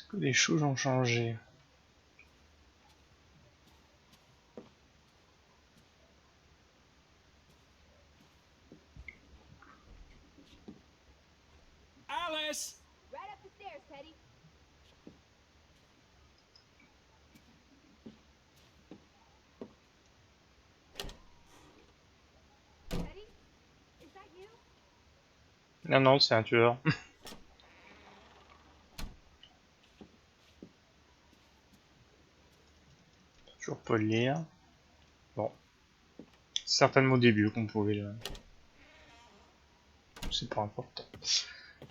que les choses ont changé? Alice! Right up the stairs, Teddy. Teddy? Is that you? Non, non, c'est un tueur. Toujours pas le lire. Bon. Certainement au début qu'on pouvait le... C'est pas important.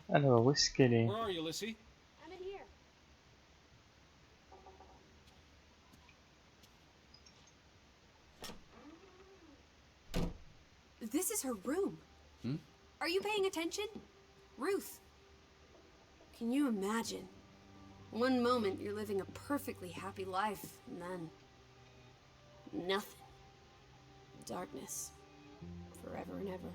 Alors, où est-ce qu'elle est? Where are you, Lissy? I'm in here. This is her room. Hmm? Are you paying attention? Ruth. Can you imagine? One moment you're living a perfectly happy life, and then... nothing. Darkness. Forever and ever.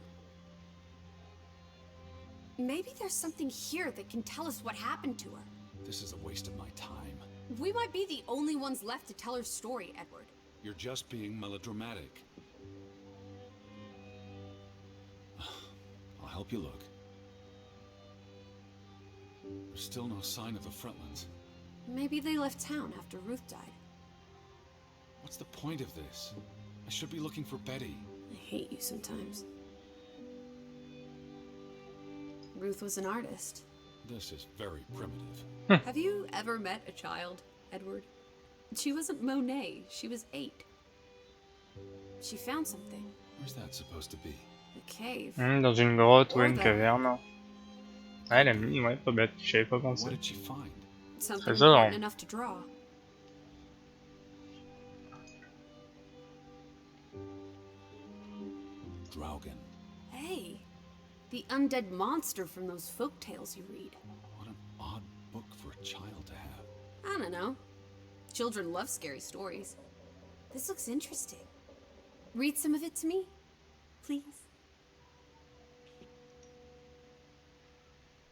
Maybe there's something here that can tell us what happened to her. This is a waste of my time. We might be the only ones left to tell her story, Edward. You're just being melodramatic. I'll help you look. There's still no sign of the Frontlands. Maybe they left town after Ruth died. What's the point of this? I should be looking for Betty. I hate you sometimes. Ruth was an artist. This is very primitive. Have you ever met a child, Edward? She wasn't Monet, she was 8. She found something. Where's that supposed to be? A cave. Dans une grotte ou Or une the- caverne. Ah, elle a mis, ouais, pas bête, j'y avais pas What pensé. did she find? Something Trésor. important enough to draw. Draugen. Hey, the undead monster from those folk tales you read. What an odd book for a child to have. I don't know. Children love scary stories. This looks interesting. Read some of it to me, please.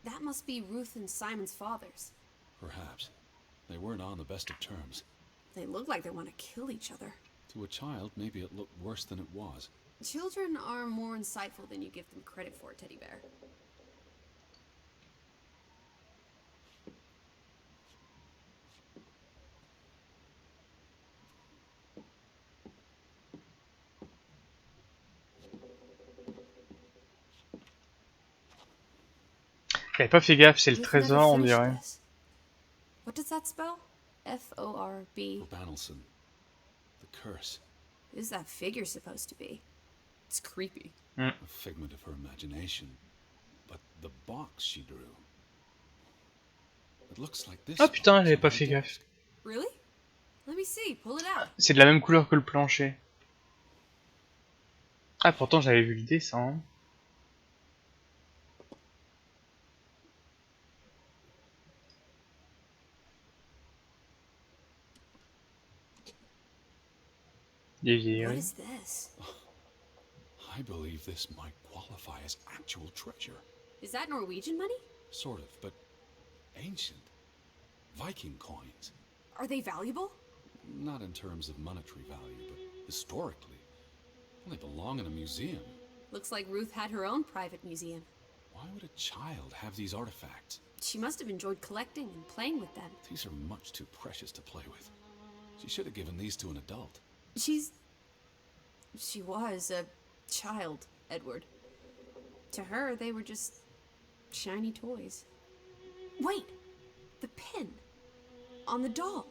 That must be Ruth and Simon's fathers. Perhaps. They weren't on the best of terms. They look like they want to kill each other. To a child, maybe it looked worse than it was. Children are more insightful than you give them credit for, Teddy Bear. J'avais pas fait gaffe, c'est le Ruth trésor, never on finished dirait. this. What does that spell? F-O-R-B. Banelson. The curse. Who's that figure supposed to be? It's creepy. A figment of her imagination. But the box she drew. It looks like this. Ah putain, box j'avais on pas my fait desk. gaffe. Really? Let me see. Pull it out. C'est de la même couleur que le plancher. Ah, pourtant j'avais vu le dessin. Des What vieilles. is this? I believe this might qualify as actual treasure. Is that Norwegian money? Sort of, but ancient. Viking coins. Are they valuable? Not in terms of monetary value, but historically. Well, they belong in a museum. Looks like Ruth had her own private museum. Why would a child have these artifacts? She must have enjoyed collecting and playing with them. These are much too precious to play with. She should have given these to an adult. She was a child, Edward. To her, they were just shiny toys. Wait! The pin! On the doll!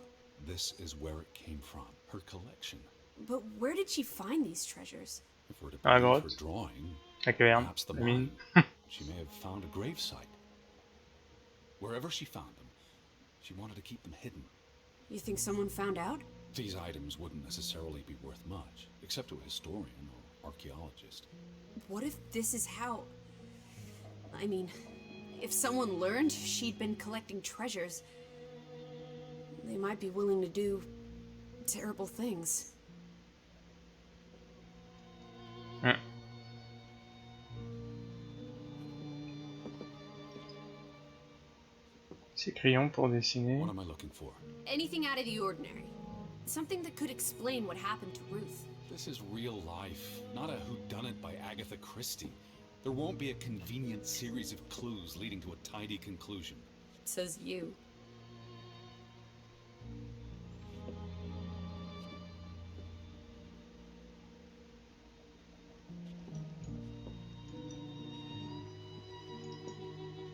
This is where it came from, her collection. But where did she find these treasures? If we're to Ah, believe her grotte. drawing, La caverne. perhaps the La mine. mine. She may have found a gravesite. Wherever she found them, she wanted to keep them hidden. You think someone found out? These items wouldn't necessarily be worth much, except to a historian or archaeologist. What if this is how... I mean, if someone learned she'd been collecting treasures, they might be willing to do terrible things. Ces crayons pour dessiner. What am I looking for? Anything out of the ordinary. Something that could explain what happened to Ruth. This is real life, not a whodunit by Agatha Christie. There won't be a convenient series of clues leading to a tidy conclusion. Says you.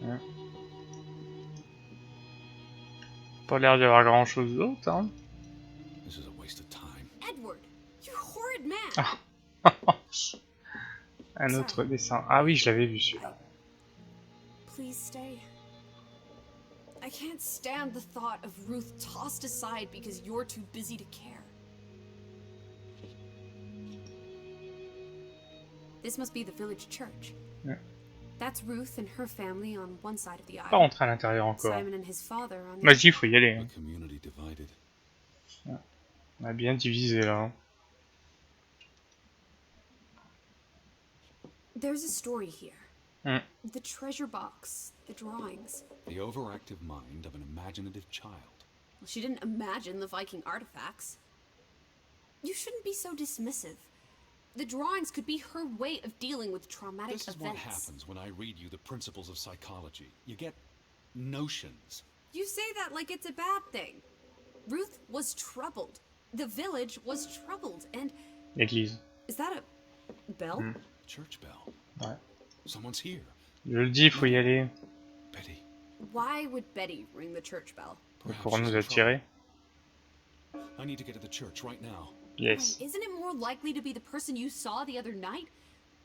Ouais. Pas l'air d'y avoir grand chose d'autre, hein. This is a waste of time. Edward, you horrid man. Ah. Un autre dessin. Ah oui, je l'avais vu celui-là. Please stay. I can't stand the thought of Ruth tossed aside because you're too busy to care. This must be the village church. Ouais. That's Ruth and her family on one side of the Pas aisle. rentrer à l'intérieur encore. Simon and his father on the Vas-y, faut y aller. A Hein. community divided. On a bien divisé là. There's a story here. Mm. The treasure box, the drawings. The overactive mind of an imaginative child. Well, she didn't imagine the Viking artifacts. You shouldn't be so dismissive. The drawings could be her way of dealing with traumatic This is events. what happens when I read you the principles of psychology. You get notions. You say that like it's a bad thing. Ruth was troubled. The village was troubled, and L'église. is that a bell? Mm. Church bell. Ouais. Someone's here. Je le dis, faut y aller. Betty. Why would Betty ring the church bell? Perhaps Pour she's nous in attirer. trouble. I need to get to the church right now. Yes. Wait, isn't it more likely to be the person you saw the other night?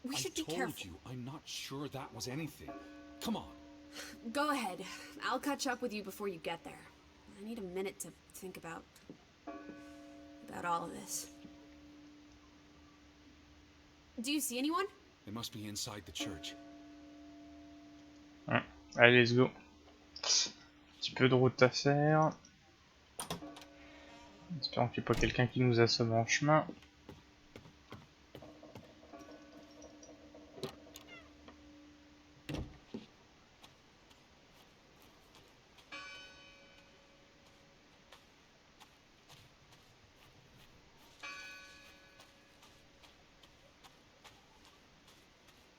We should be I told careful. you, I'm not sure that was anything. Come on. Go ahead. I'll catch up with you before you get there. I need a minute to think about all of this. Do you see anyone? They must be inside the church. Ouais. Allez, let's go. Un petit peu de route à faire. Espérons qu'il n'y ait pas quelqu'un qui nous assomme en chemin.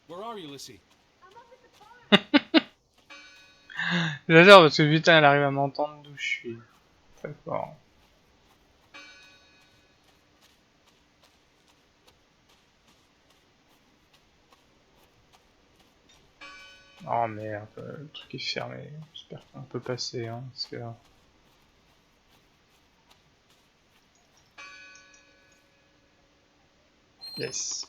Where are you, Lissy? J'adore parce que putain, elle arrive à m'entendre d'où je suis. Très fort. Oh merde, le truc est fermé. J'espère qu'on peut passer, hein, parce que... Yes.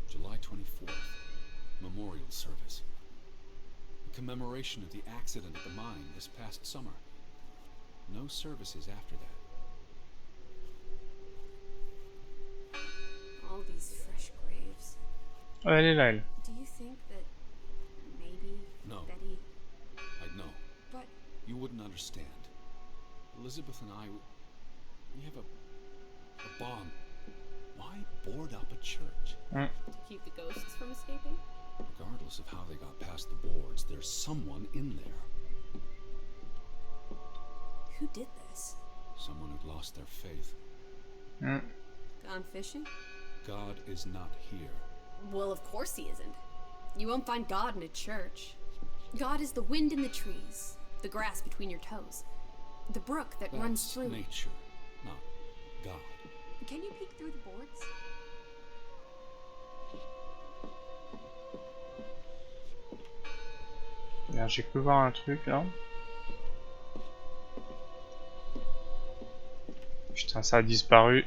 July 24th. Memorial service. A commemoration of the accident at the mine this past summer. No services after that. All these fresh graves. Oh, elle est là, elle. Do you think that maybe No. Betty... I'd know. But You wouldn't understand. Elizabeth and I, we have a bond. Why board up a church? Mm. to keep the ghosts from escaping? Regardless of how they got past the boards, there's someone in there. Who did this? Someone who'd lost their faith. Mm. Gone fishing? God is not here. Well, of course he isn't. You won't find God in a church. God is the wind in the trees, the grass between your toes, the brook that runs That's through. nature, not God. Can you peek through the boards? Merde, j'ai cru voir un truc là. Putain, ça a disparu.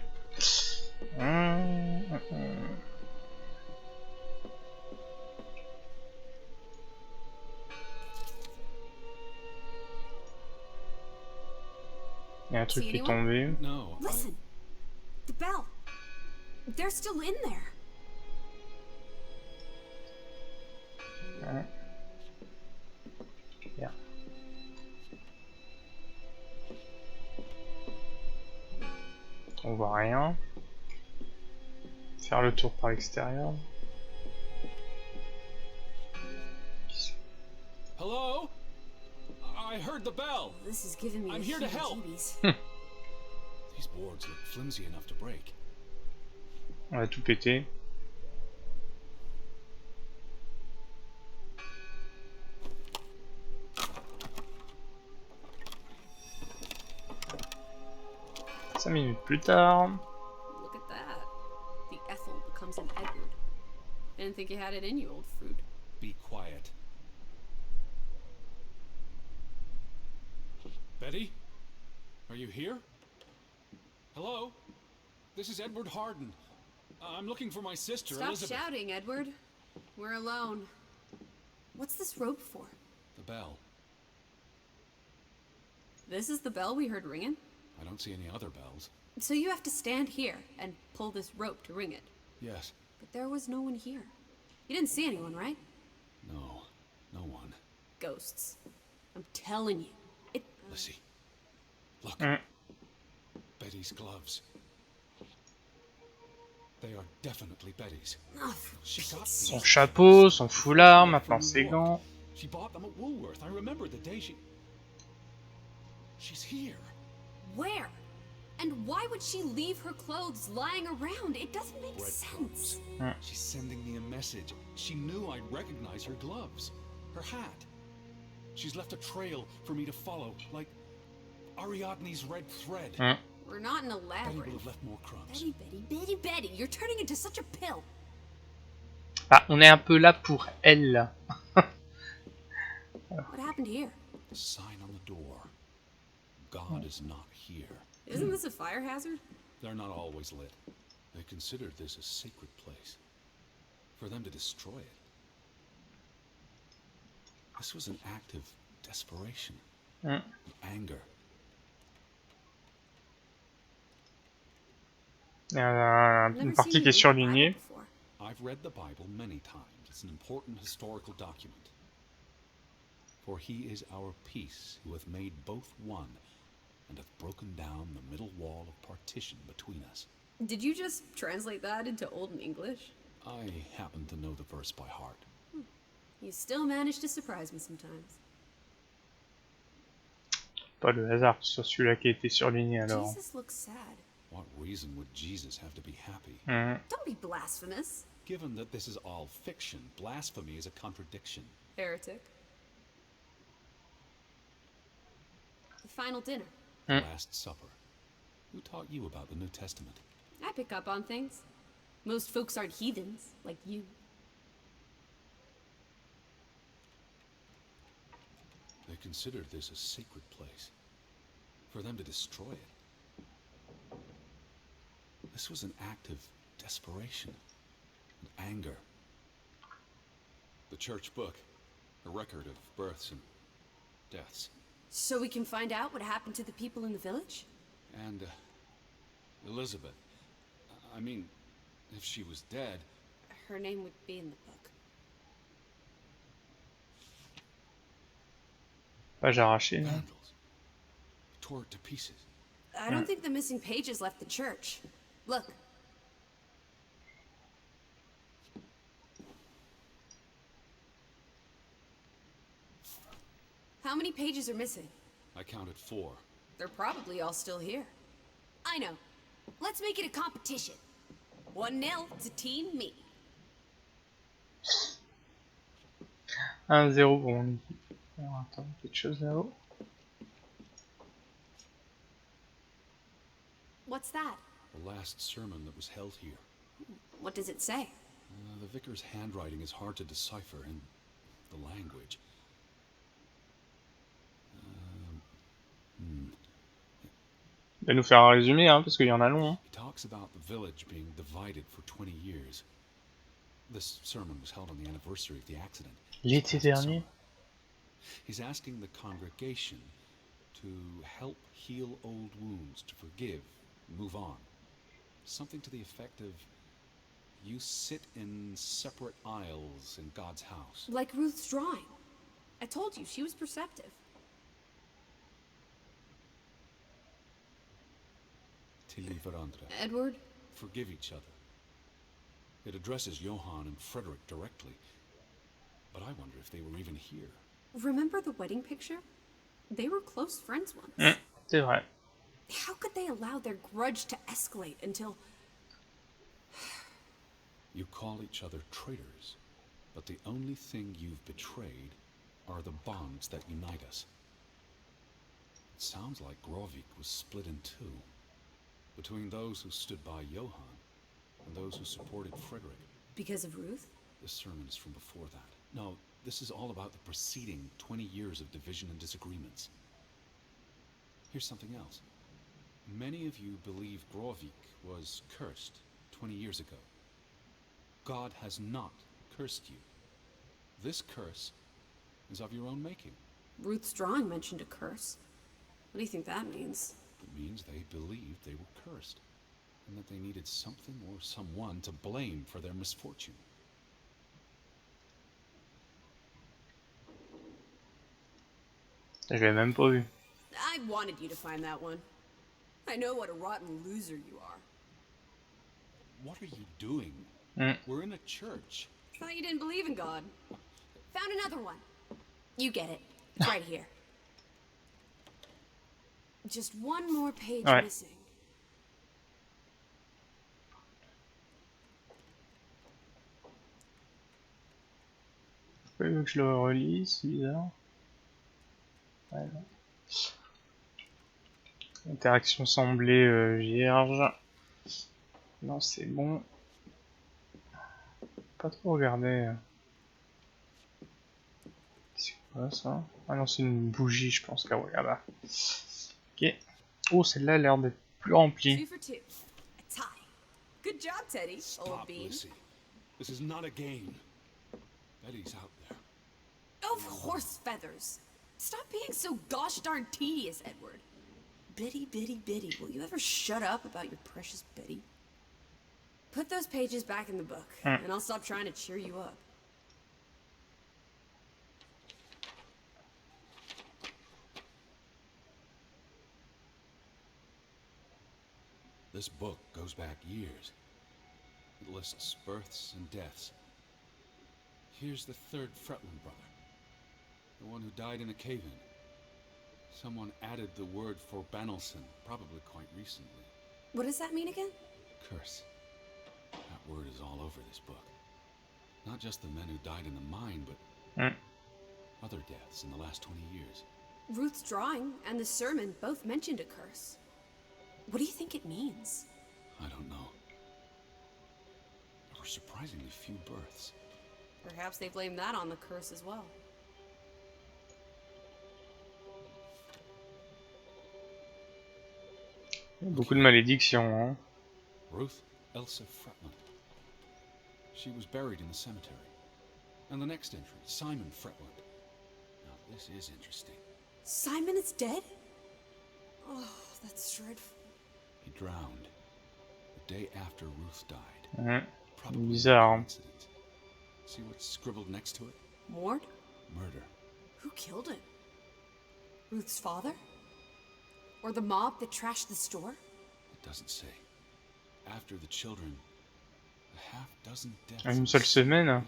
Il y a un truc See qui est anyone? tombé. No, Listen. The bell. They're still in there. Ouais. Bien. On voit rien. Faire le tour par l'extérieur. Hello? I heard the bell. This is giving me I'm the here to help. heebie-jeebies. These boards look flimsy enough to break. On va tout péter. Cinq minutes plus tard. Look at that. The Ethel becomes an Edward. I didn't think you had it in you, old fruit. Be quiet. Betty? Are you here? Hello? This is Edward Harden. I'm looking for my sister, Stop Elizabeth. shouting, Edward. We're alone. What's this rope for? The bell. This is the bell we heard ringing? I don't see any other bells. So you have to stand here and pull this rope to ring it. Yes. But there was no one here. You didn't see anyone, right? No. No one. Ghosts. I'm telling you. It... Lissy. Look. Mm. Betty's gloves. They are definitely Betty's. Oh, She got Son these chapeau, son foulard, maintenant ses gants. She bought them at Woolworth. I remember the day She's here. where? And why would she leave her clothes lying around? It doesn't make Breadcrumbs. sense. She's sending me a message. She knew I'd recognize her gloves. Her hat. She's left a trail for me to follow, like Ariadne's red thread. Mm. We're not in a Betty will labyrinth. have left more crumbs. Betty, you're turning into such a pill. Ah, on est un peu là pour elle. What happened here? The sign on the door. God is not here. Isn't this a fire hazard? They're not always lit. They considered this a sacred place. For them to destroy it. This was an act of desperation. Mm. Anger. Il y a I've une never partie seen qui est you read the Bible surlignée. before. I've read the Bible many times. It's an important historical document. For he is our peace, who hath made both one, and hath broken down the middle wall of partition between us. Did you just translate that into Old English? I happen to know the verse by heart. You still manage to surprise me sometimes. Pas le hasard que ce soit celui-là qui a été surligné alors. Jesus looks sad. What reason would Jesus have to be happy? Mm. Don't be blasphemous. Given that this is all fiction, blasphemy is a contradiction. Heretic. The final dinner. The Mm. Last Supper. Who taught you about the New Testament? I pick up on things. Most folks aren't heathens, like you. They considered this a sacred place. For them to destroy it. This was an act of desperation and anger. The church book, a record of births and deaths. So we can find out what happened to the people in the village? And Elizabeth. I mean, if she was dead, Her name would be in the book. Page arrachée, non? vandals tore it to pieces. I don't think the missing pages left the church. Look. How many pages are missing? I counted 4. They're probably all still here. I know. Let's make it a competition. 1-0 to Team Me. 1-0 pour mon équipe. Alors, attends, quelque chose là-haut. What's that? The last sermon that was held here. What does it say? The vicar's handwriting is hard to decipher, and the language. Il va nous faire un résumé, hein, parce qu'il y en a long. Hein. He talks about the village being divided for 20 years. This sermon was held on the anniversary of the accident. L'été dernier. He's asking the congregation to To help heal old wounds, to forgive, move on. Something to the effect of, you sit in separate aisles in God's house. Like Ruth's drawing. I told you, she was perceptive. Tilly Verandre. Edward? Forgive each other. It addresses Johann and Frederick directly. But I wonder if they were even here. Remember the wedding picture? They were close friends once. C'est vrai. How could they allow their grudge to escalate until... You call each other traitors, but the only thing you've betrayed are the bonds that unite us. It sounds like Grovik was split in two, between those who stood by Johann and those who supported Frederick. Because of Ruth? The sermon is from before that. No, this is all about the preceding 20 years of division and disagreements. Here's something else. Many of you believe Grovik was cursed 20 years ago. God has not cursed you. This curse is of your own making. Ruth's drawing mentioned a curse. What do you think that means? It means they believed they were cursed, and that they needed something or someone to blame for their misfortune. Je l'ai même pas vu. I wanted you to find that one. I know what a rotten loser you are. What are you doing? We're in a church. Thought you didn't believe in God. Found another one. You get it. It's right here. Just one more page Ouais. missing. Pourquoi il veut que je le relise? C'est bizarre. Ouais, non. Interaction semblée vierge. Non, c'est bon. Pas trop regarder. C'est quoi ça? Ah non, c'est une bougie, je pense. Ah ouais, là-bas. Ok. Oh, celle-là a l'air d'être plus remplie. 2 for 2. A tie. Good job, Teddy. Old Stop, bean. Lissy. This is not a game. Betty's out there. Of horse feathers. Stop being so gosh darn tedious, Edward. Biddy, biddy, biddy. Will you ever shut up about your precious Betty? Put those pages back in the book, and I'll stop trying to cheer you up. This book goes back years. It lists births and deaths. Here's the third Fretland brother. The one who died in a cave-in. Someone added the word for Banelson, probably quite recently. What does that mean again? Curse. That word is all over this book. Not just the men who died in the mine, but other deaths in the last 20 years. Ruth's drawing and the sermon both mentioned a curse. What do you think it means? I don't know. There were surprisingly few births. Perhaps they blame that on the curse as well. Beaucoup de malédictions, hein. Ruth Elsa Fretland. She was buried in the cemetery. And the next entry, Simon Fretland. Now this is interesting. Simon is dead? Oh, that's dreadful. He drowned the day after Ruth died. Probably Bizarre. a coincidence. See what's scribbled next to it? Mord? Murder. Who killed him? Ruth's father? Or the mob that trashed the store? It doesn't say. After the children, a half-dozen deaths. En une seule semaine.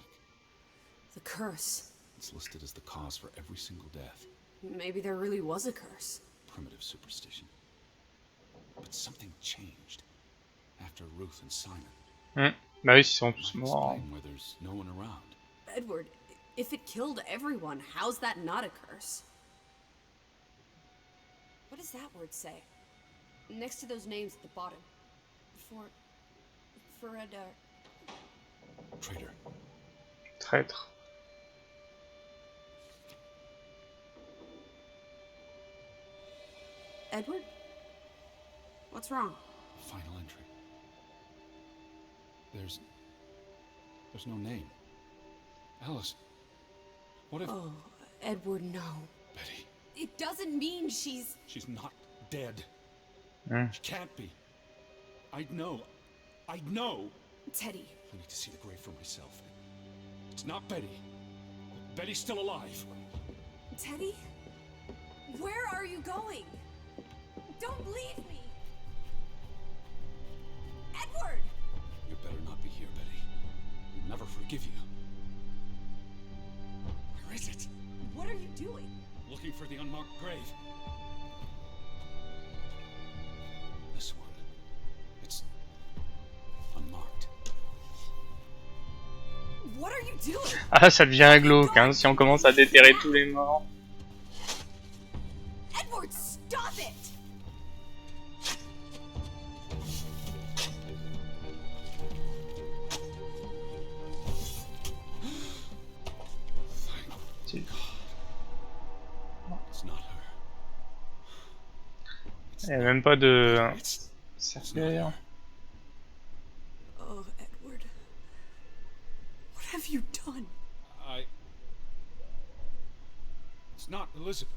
The curse. It's listed as the cause for every single death. Maybe there really was a curse. Primitive superstition. But something changed after Ruth and Simon. Bah oui, ils sont tous Might morts. explain where there's no one around. Edward, if it killed everyone, how's that not a curse? What does that word say? Next to those names at the bottom. Traitor. Traître. Edward? What's wrong? Final entry. There's no name. Alice, what if... Oh, Edward, no. Betty, it doesn't mean she's... She's not dead. Hmm. She can't be. I'd know. I'd know. Teddy. I need to see the grave for myself. It's not Betty. Betty's still alive. Teddy? Where are you going? Don't leave me! Edward! You better not be here, Betty. I'll never forgive you. Where is it? What are you doing? Looking for the unmarked grave. This one. It's unmarked. What are you doing? Ah, ça devient glauque, hein, si on commence à déterrer tous les morts. Edward, stop it! It's not her. Il n'y a même pas de It's cercueil. Oh, Edward. What have you done? It's not Elizabeth.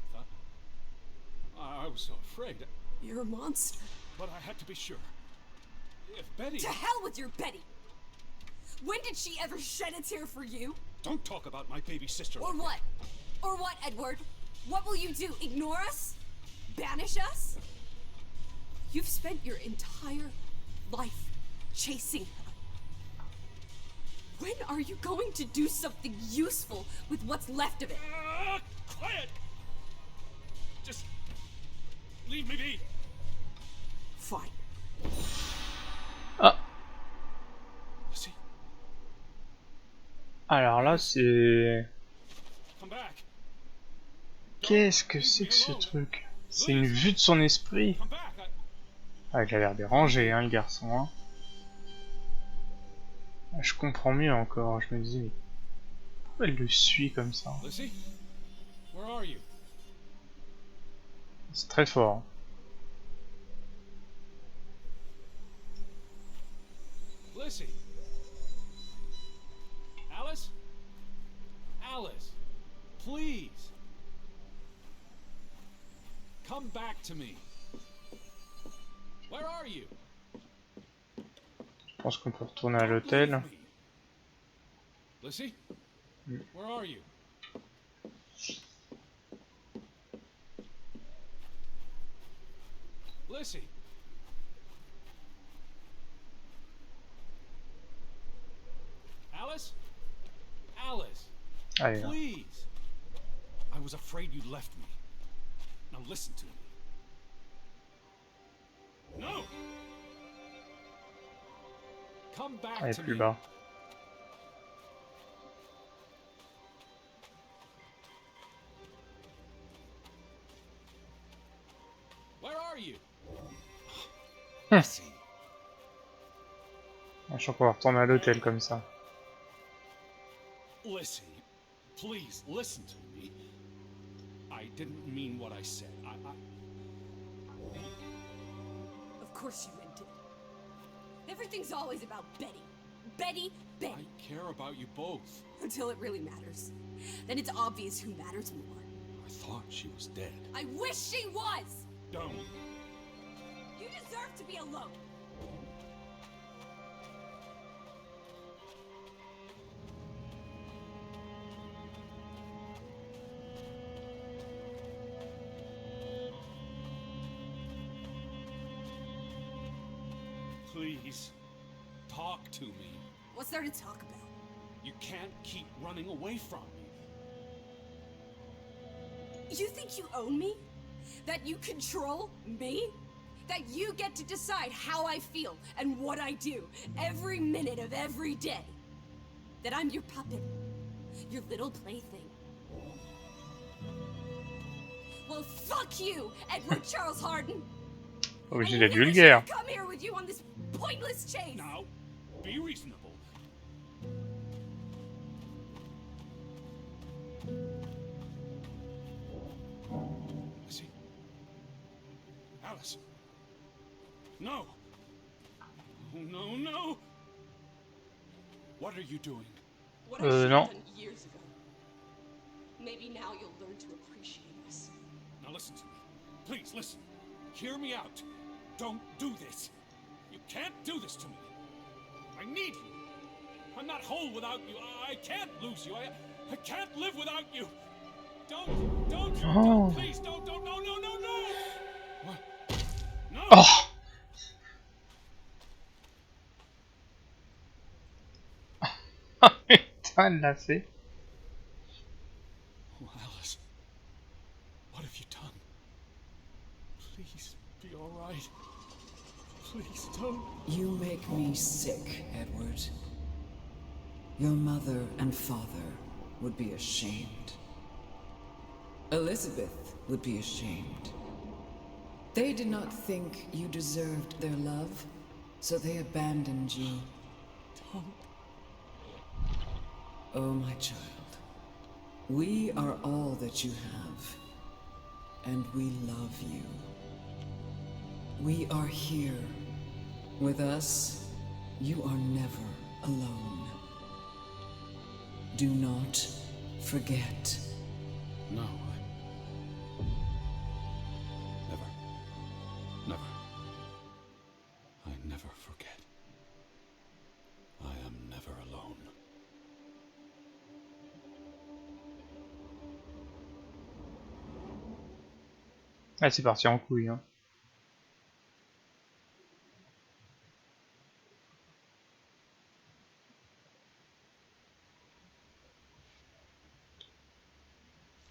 I was so afraid. You're a monster. But I had to be sure. If Betty... To hell with your Betty! When did she ever shed a tear for you? Don't talk about my baby sister. Or what? Or what, Edward? What will you do? Ignore us? Banish us? You've spent your entire life chasing her. When are you going to do something useful with what's left of it? Quiet! Just leave me be. Fine. Ah, See, alors là c'est... come back. Qu'est-ce que c'est que ce truc? C'est une vue de son esprit. Come back. Ah, il a l'air dérangé, hein, le garçon. Hein. Ah, je comprends mieux encore. Je me dis, mais pourquoi elle le suit comme ça? Lizzie, where are you? C'est très fort. Lizzie. Alice? Alice, please. Come back to me. Where are you? Je pense qu'on peut retourner à l'hôtel. Lizzie? Where are you? Lizzie? Alice? Alice? Allez, là. Please. I was afraid you left me. Now listen to me. No! Come back Allez, to plus me. bas. Where are you? Hum. See. Je crois qu'on va retourner à l'hôtel comme ça. Lizzie, please listen to me. I didn't mean what I said. Of course you meant it. Everything's always about Betty. Betty, Betty. I care about you both. Until it really matters. Then it's obvious who matters more. I thought she was dead. I wish she was! Don't. You deserve to be alone. Please, talk to me. What's there to talk about? You can't keep running away from me. You think you own me? That you control me? That you get to decide how I feel and what I do every minute of every day? That I'm your puppet, your little plaything? Well, fuck you, Edward Charles Harden! Obligé d'être vulgaire. Come here with you on this pointless chase. Now, be reasonable. Lizzie? Alice? No! Oh, no, no! What are you doing? What I should non. have done years ago. Maybe now you'll learn to appreciate us. Now listen to me. Please, listen. Hear me out. Don't do this. You can't do this to me. I need you. I'm not whole without you. I can't lose you. I can't live without you. Don't, please, don't, no. What? No! Oh. Putain, elle l'a fait. Oh, Alice. What have you done? Please, be alright. Please, don't. You make me sick, Edward. Your mother and father would be ashamed. Elizabeth would be ashamed. They did not think you deserved their love, so they abandoned you. Don't. Oh, my child. We are all that you have, and we love you. We are here. With us, you are never alone. Do not forget. No, Never. I never forget. I am never alone. Ah, c'est parti en couille, hein.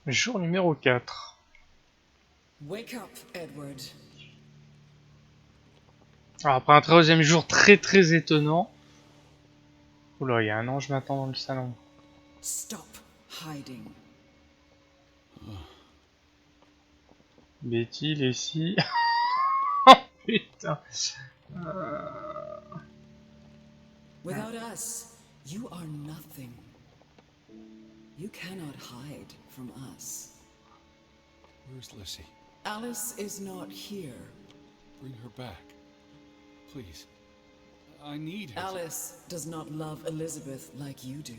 Jour numéro 4. Wake up, Edward. Alors, après un 13e jour très étonnant. Oula, il y a un ange m'attend dans le salon. Stop hiding. Betty, Leslie. Oh putain. Without us, you are nothing. You cannot hide from us. Where's Lissy? Alice is not here. Bring her back. Please. I need her. Alice does not love Elizabeth like you do.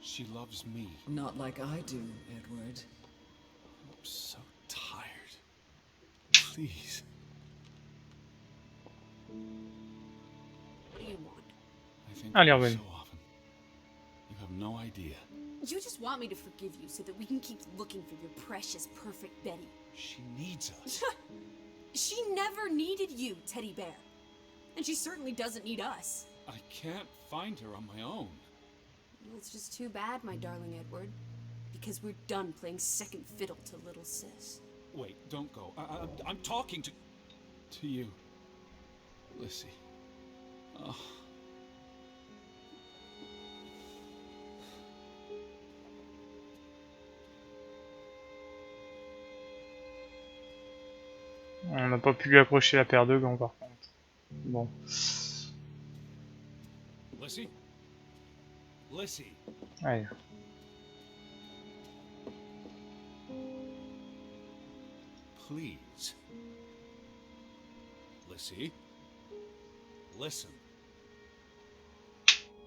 She loves me. Not like I do, Edward. I'm so tired. Please. What do you want? I think Allez, of you Arwen. so often. You have no idea. You just want me to forgive you so that we can keep looking for your precious, perfect Betty. She needs us. She never needed you, Teddy Bear. And she certainly doesn't need us. I can't find her on my own. Well, it's just too bad, my darling Edward. Because we're done playing second fiddle to little sis. Wait, don't go. I'm talking to you. Lissy. Oh. On n'a pas pu lui accrocher la paire de gants par contre. Bon. Lissy? Lissy. Allez. Please. Lissy? Listen.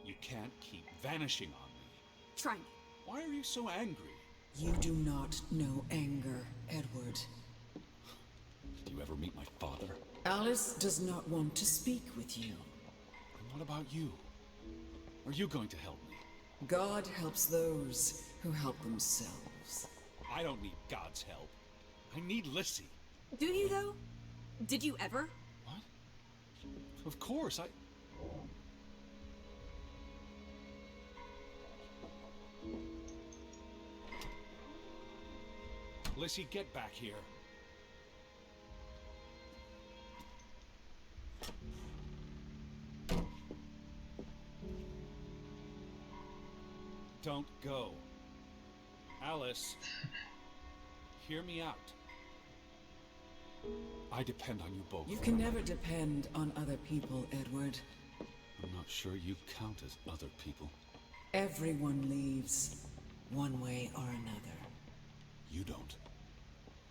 You can't keep vanishing on me. Try me. Why are you so angry? You do not know anger, Edward. Did you ever meet my father? Alice does not want to speak with you. And what about you? Are you going to help me? God helps those who help themselves. I don't need God's help. I need Lissy. Do you, though? Did you ever? What? Of course, Lissy, get back here. Don't go. Alice, hear me out. I depend on you both. You can never depend on other people, Edward. I'm not sure you count as other people. Everyone leaves, one way or another. You don't.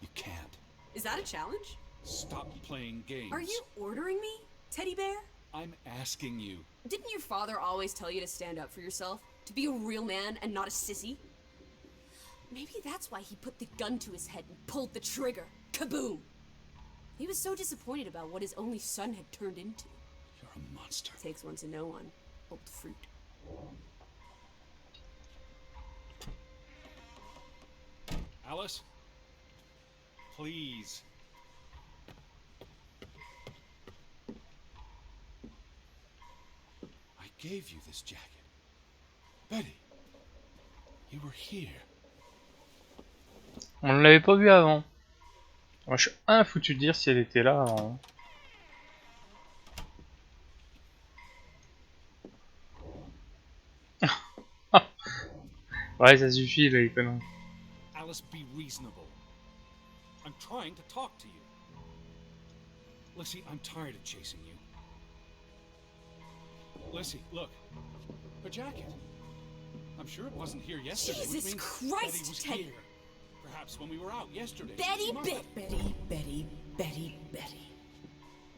You can't. Is that a challenge? Stop playing games. Are you ordering me, Teddy Bear? I'm asking you. Didn't your father always tell you to stand up for yourself? To be a real man and not a sissy? Maybe that's why he put the gun to his head and pulled the trigger. Kaboom! He was so disappointed about what his only son had turned into. You're a monster. Takes one to know one. Old fruit. Alice? Please. I gave you this jacket. Betty, you were here. On ne l'avait pas vu avant. Moi, je suis un foutu de dire si elle était là. Ouais, ça suffit là, les conneries. Alice, be reasonable. I'm trying to talk to you. Lissy, I'm tired of chasing you. Lissy, look. Her jacket. I'm sure it wasn't here yesterday. Jesus which means Christ, Betty was Teddy. here. Perhaps when we were out yesterday. Betty, Betty, Betty, Betty, Betty.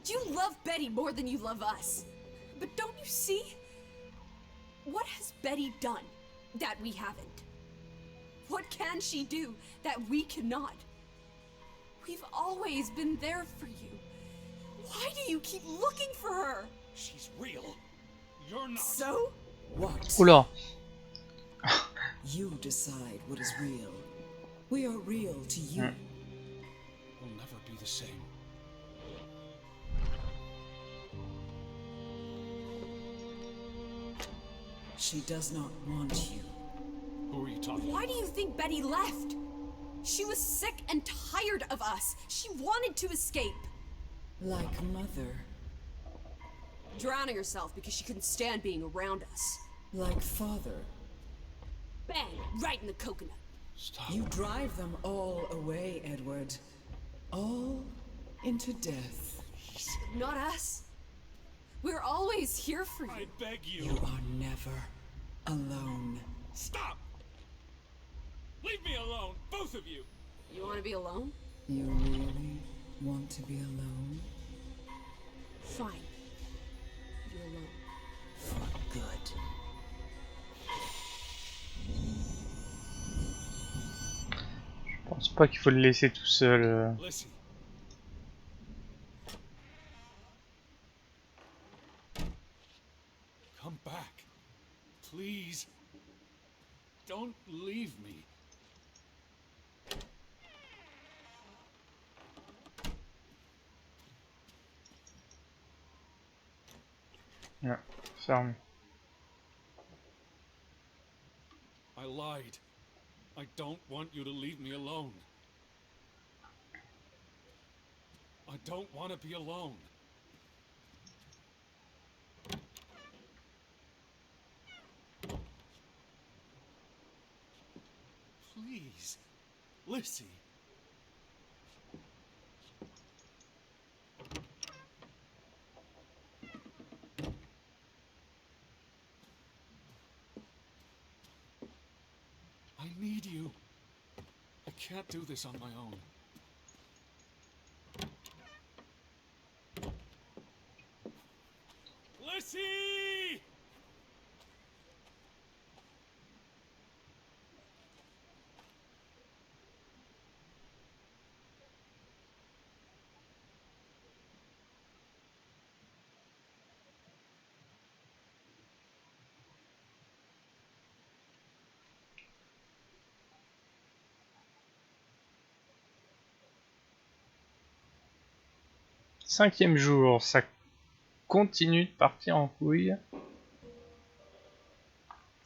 You love Betty more than you love us. But don't you see? What has Betty done that we haven't? What can she do that we cannot? We've always been there for you. Why do you keep looking for her? She's real. You're not. So? What? Oula. You decide what is real. We are real to you. We'll never be the same. She does not want you. Who are you talking Why do you think Betty left? She was sick and tired of us. She wanted to escape. Like mother. Drowning herself because she couldn't stand being around us. Like father. Bang! Right in the coconut. Stop. You drive them all away, Edward. All into death. Not us. We're always here for I you. beg you. You are never alone. Stop! Leave me alone, both of you! You want to be alone? You really want to be alone? Fine. You're alone. For good. Je pense pas qu'il faut le laisser tout seul. Listen. Come back. Please. Don't leave me. Ouais, ferme. I lied. I don't want you to leave me alone. I don't want to be alone. Please, Lissy. I need you. I can't do this on my own. Lissy! Cinquième jour, ça continue de partir en couille.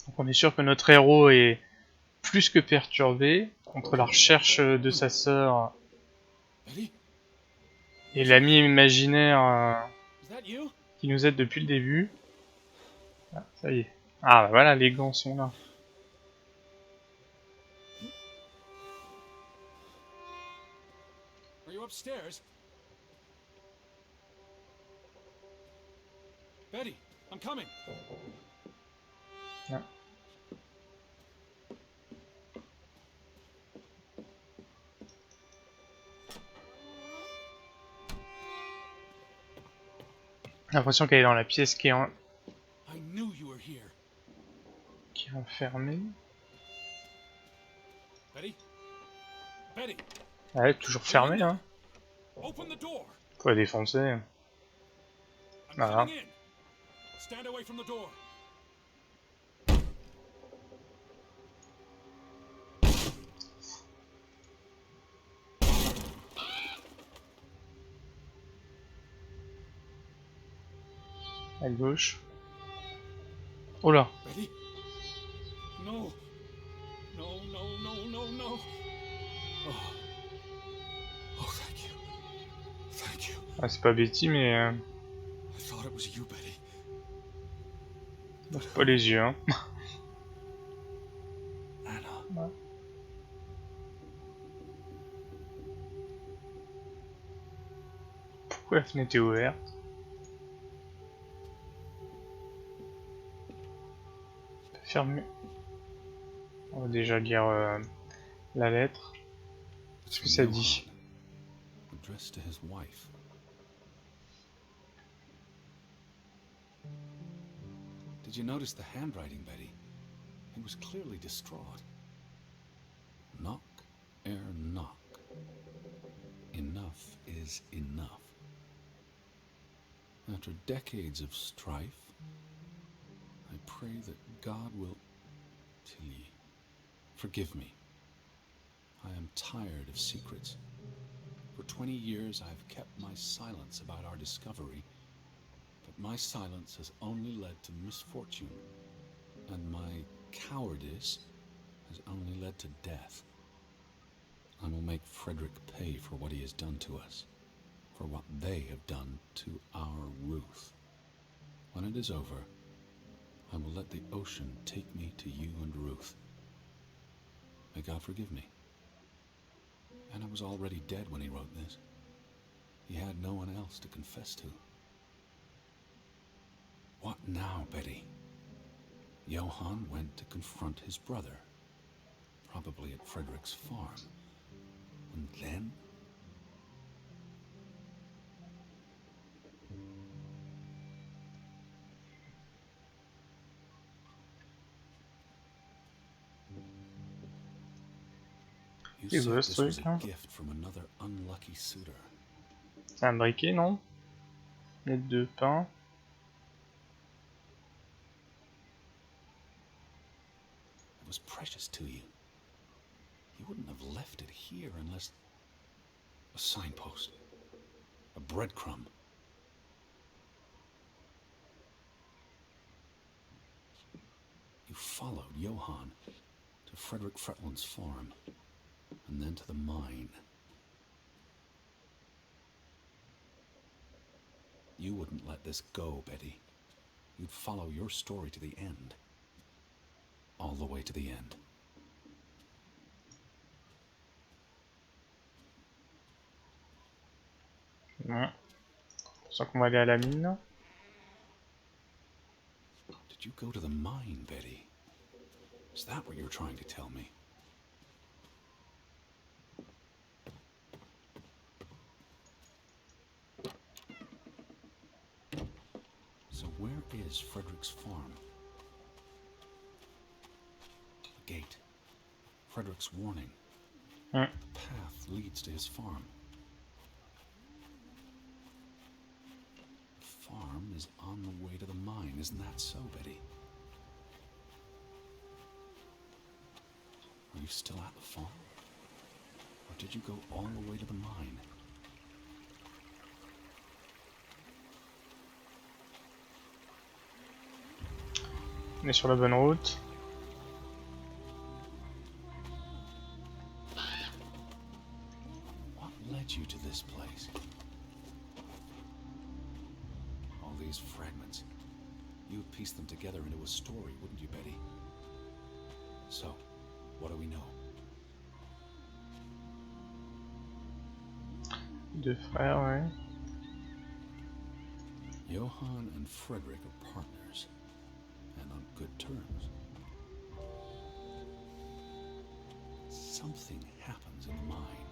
Donc on est sûr que notre héros est plus que perturbé entre la recherche de sa sœur Betty, et l'ami imaginaire is that you? qui nous aide depuis le début. Ah, ça y est. Ah bah voilà, les gants sont là. Are you upstairs? Betty, I'm coming. Ah. J'ai l'impression qu'elle est dans la pièce qui est, I knew you were here. qui est enfermée. Betty? Betty, Ouais, toujours fermé, hein. open the door. Faut la défoncer. I'm Voilà. coming in. Stand away from the door. À gauche. Oh là. Betty? No. No, no, no, no, no. Oh. Oh, thank you. Thank you. Ah, c'est pas Betty, mais... I thought it was you, Betty. Pas les yeux, hein. Anna. Ouais. Pourquoi la fenêtre est ouverte? Fermé. On va déjà lire la lettre. Qu'est-ce que ça dit? Addressed to his wife. Did you notice the handwriting, Betty? He was clearly distraught. Knock, ere knock. Enough is enough. After decades of strife, I pray that God will... Tilly, forgive me. I am tired of secrets. For 20 years I have kept my silence about our discovery, but my silence has only led to misfortune, and my cowardice has only led to death. I will make Frederick pay for what he has done to us, for what they have done to our Ruth. When it is over, I will let the ocean take me to you and Ruth. May God forgive me. Anna was already dead when he wrote this. He had no one else to confess to. What now, Betty? Johann went to confront his brother, probably at Frederick's farm. And then? You said this was a gift from another unlucky suitor. C'est un briquet, non? Lettre de pain. It was precious to you. You wouldn't have left it here unless... A signpost. A breadcrumb. You followed Johann to Frederick Fretland's farm, and then to the mine. You wouldn't let this go, Betty. You'd follow your story to the end. All the way to the end. Ouais. Je sens qu'on va aller à la mine. Did you go to the mine, Betty? Is that what you're trying to tell me? So where is Frederick's farm? The gate. Frederick's warning. Ouais. The path leads to his farm. The farm is on the way to the mine, isn't that so, Betty? Are you still at the farm? Or did you go all the way to the mine? On est sur la bonne route. What led you to this place? All these fragments. You'd piece them together into a story, wouldn't you, Betty? So, what do we know? Deux frères, ouais. Johann and Frederick are partners, and on good terms. Something happens in the mine.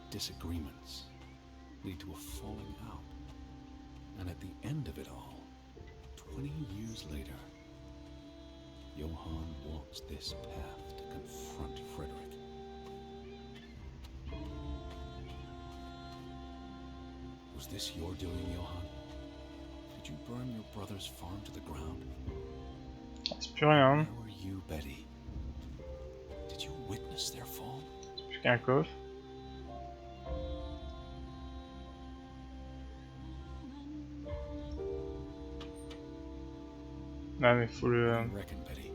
Disagreements lead to a falling out. And at the end of it all, 20 years later, Johann walks this path to confront Frederick. Was this your doing, Johann? Did you burn your brother's farm to the ground? C'est plus rien. Where were you, Betty? Did you witness their fall? C'est plus qu'un coffre. Ah mais faut le... What do you reckon, Betty?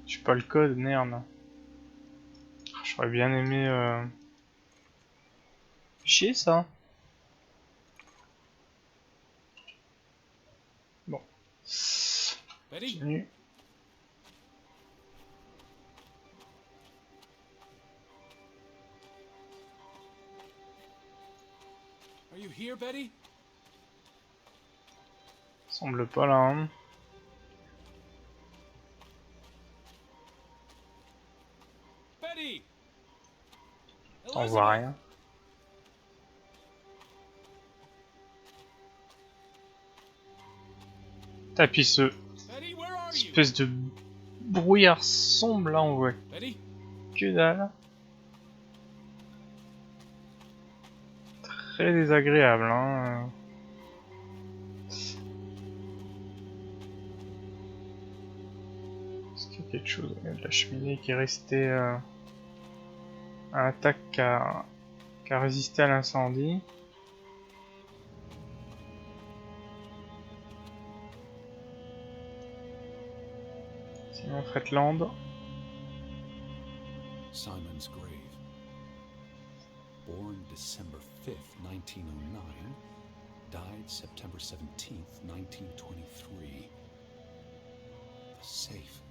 Je sais pas le code, merde. J'aurais bien aimé... Chier ça. Bon. Betty? Continue. Are you here, Betty? Semble pas là. Hein. Betty! On voit rien. Tapis ce Betty, where are you? espèce de brouillard sombre là on voit Betty? que dalle. Très désagréable hein. Est-ce qu'il y a quelque chose? Il y a de la cheminée qui est restée intact qui a résisté à l'incendie. Sinon Fretland. Simon's grave. Born December 5th, 1909. Died September 17th, 1923. The safe.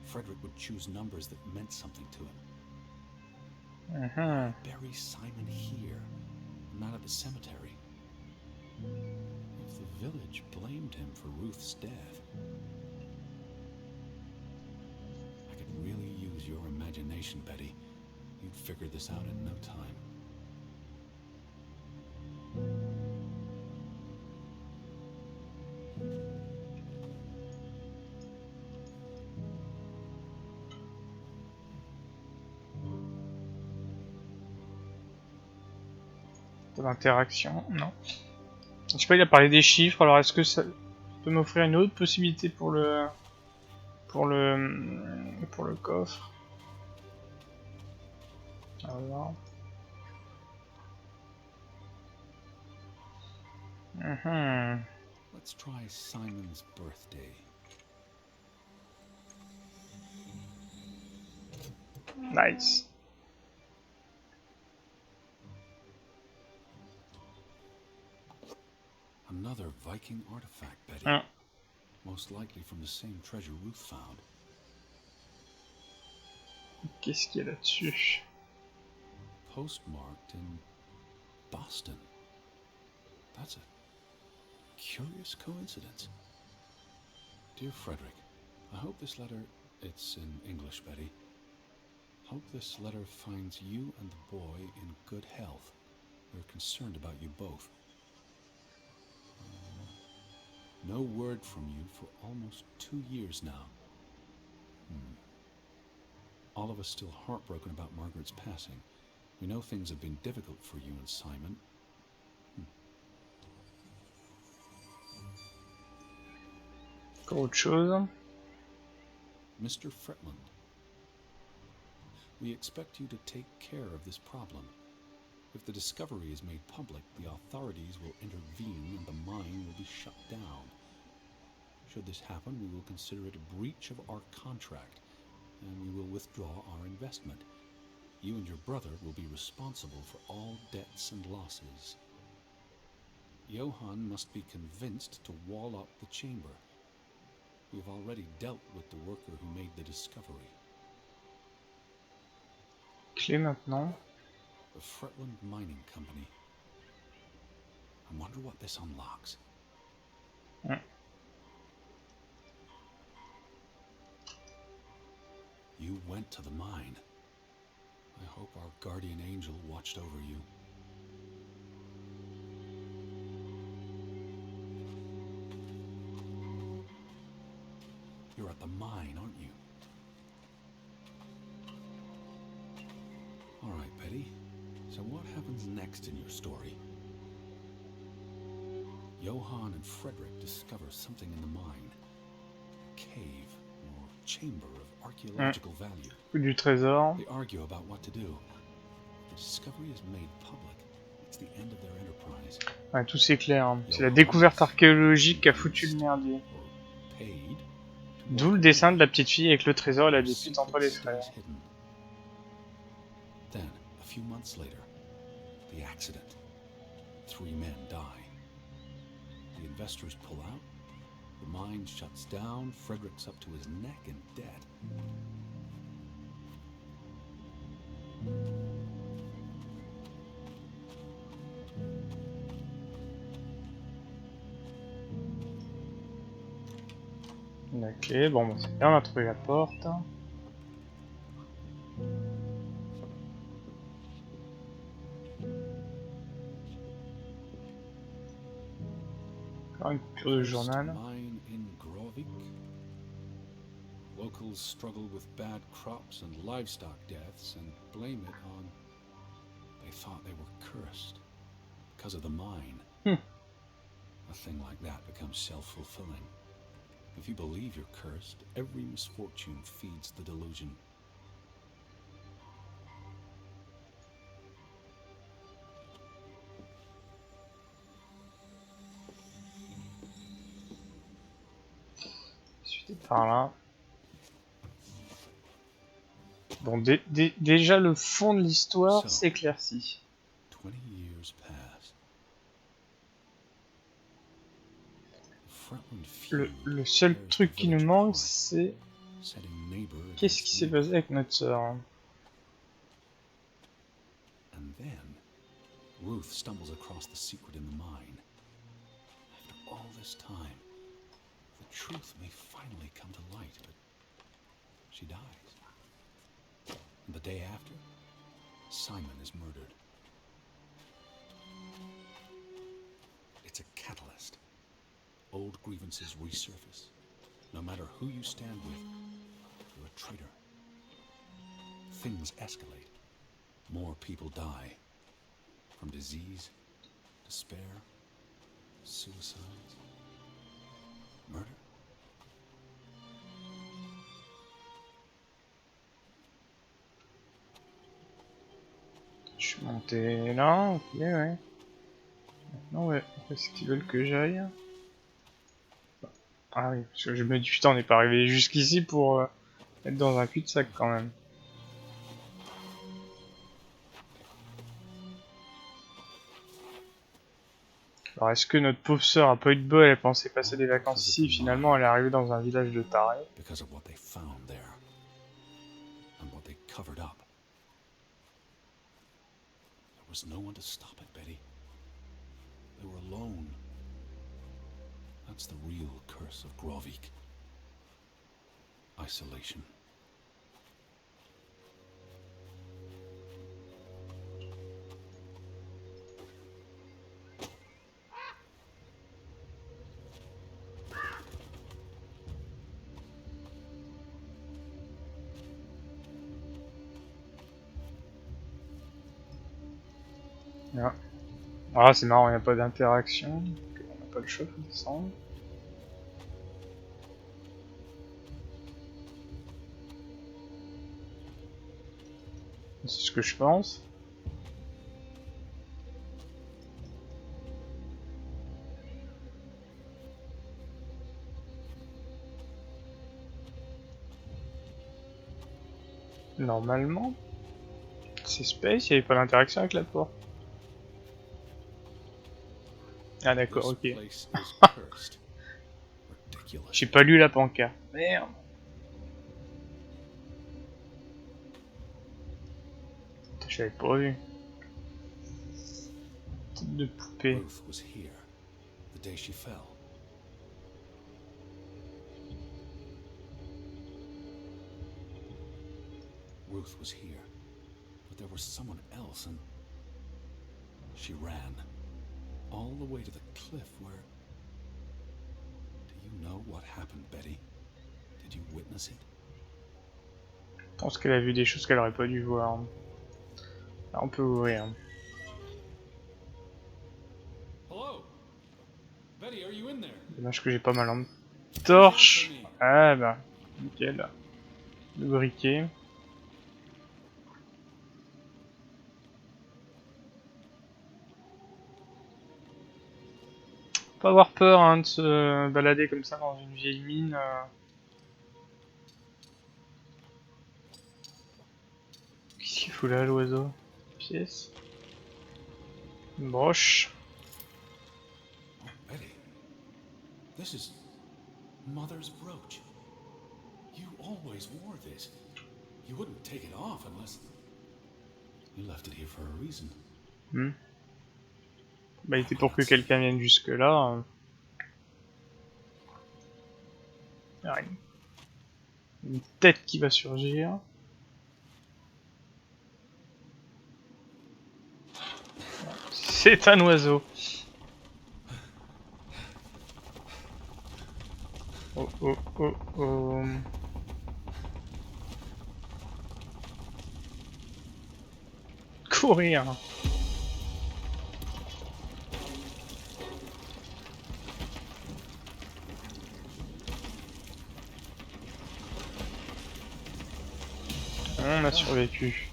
Frederick would choose numbers that meant something to him. Bury Simon here, not at the cemetery. If the village blamed him for Ruth's death, I could really use your imagination, Betty. You'd figure this out in no time. D'interaction, non. Je sais pas, il a parlé des chiffres, alors est-ce que ça peut m'offrir une autre possibilité pour le coffre? Alors. Let's try Simon's birthday. Nice. Another Viking artifact, Betty. Most likely from the same treasure Ruth found. Qu'est-ce qu'il y a là-dessus? Postmarked in Boston. That's a curious coincidence. Dear Frederick, I hope this letter, it's in English, Betty. Hope this letter finds you and the boy in good health. We're concerned about you both. No word from you for almost 2 years now. All of us still heartbroken about Margaret's passing. We know things have been difficult for you and Simon. Encore autre chose? Mr. Fretland, we expect you to take care of this problem. If the discovery is made public, the authorities will intervene and the mine will be shut down. Should this happen, we will consider it a breach of our contract, and we will withdraw our investment. You and your brother will be responsible for all debts and losses. Johann must be convinced to wall up the chamber. We have already dealt with the worker who made the discovery. Clé maintenant. The Fretland Mining Company. I wonder what this unlocks. you went to the mine. I hope our guardian angel watched over you. You're at the mine, aren't you? All right, Betty. So what happens next in your story? Johann and Frederick discover something in the mine. A cave or chamber of archaeological value. Du trésor. They argue about what to do. The discovery is made public. It's the end of their enterprise. Ouais, tout c'est clair. Hein. C'est la découverte archéologique qui a foutu le merdier. D'où le dessin de la petite fille avec le trésor et la dispute entre les frères. Then, a few months later, the accident. 3 men die. The investors pull out. The mine shuts down. Frederick's up to his neck in debt. Ok, bon, bah, c'est bien, on a trouvé la porte. Encore une coupure de journal. Mine in Grovik. Locals struggle with bad crops and livestock deaths and blame it on. They thought they were cursed because of the mine. A thing like that becomes self-fulfilling. If you believe you're cursed, every misfortune feeds the delusion. Ensuite, par là. Bon, déjà le fond de l'histoire s'éclaircit. 20 years pass. Le seul truc qui nous manque, c'est qu'est-ce qui s'est passé avec notre sœur. And then Ruth stumbles across the secret in the mine. After all this time, the truth may finally come to light, but she dies. And the day after, Simon is murdered. It's a catalyst. Old grievances resurface. No matter who you stand with, you're a traitor. Things escalate. More people die. From disease, despair, suicides, murder. Je suis monté là, ok, ouais. Maintenant, ouais, est-ce qu'ils veulent que j'aille? Ah oui, parce que je me dis, putain, on n'est pas arrivé jusqu'ici pour être dans un cul-de-sac quand même. Alors, est-ce que notre pauvre sœur a pas eu de bol, elle pensait passer des vacances ici, finalement elle est arrivée dans un village de tarés. Because of what they found there and what they covered up. There was no one to stop it, Betty. They were alone. That's the real curse of Grovik. Isolation. Ah, ah c'est marrant, il n'y a pas d'interaction. On n'a pas le choix de descendre. C'est ce que je pense. Normalement, c'est space, il n'y avait pas d'interaction avec la porte. Ah d'accord, ok. J'ai pas lu la pancarte. Merde. Je l'avais pas vu. Tête de poupée. Ruth was here the day she fell. Ruth was here, but there was someone else, and she ran all the way to the cliff where... Do you know what happened, Betty? Did you witness it? Je pense qu'elle a vu des choses qu'elle aurait pas dû voir. Là, on peut ouvrir. Hello? Betty, are you in there? Dommage que j'ai pas ma lampe torche. Ah bah, nickel. Le briquet. Faut pas avoir peur hein, de se balader comme ça dans une vieille mine. Qu'est-ce qu'il fout là l'oiseau? Pièce. Une broche. Oh, Betty, this is Mother's brooch. You always wore this. You wouldn't take it off unless... You left it here for a reason. Bah, il était pour que quelqu'un vienne jusque là. Une tête qui va surgir. C'est un oiseau. Oh oh oh oh. Courir. On a survécu.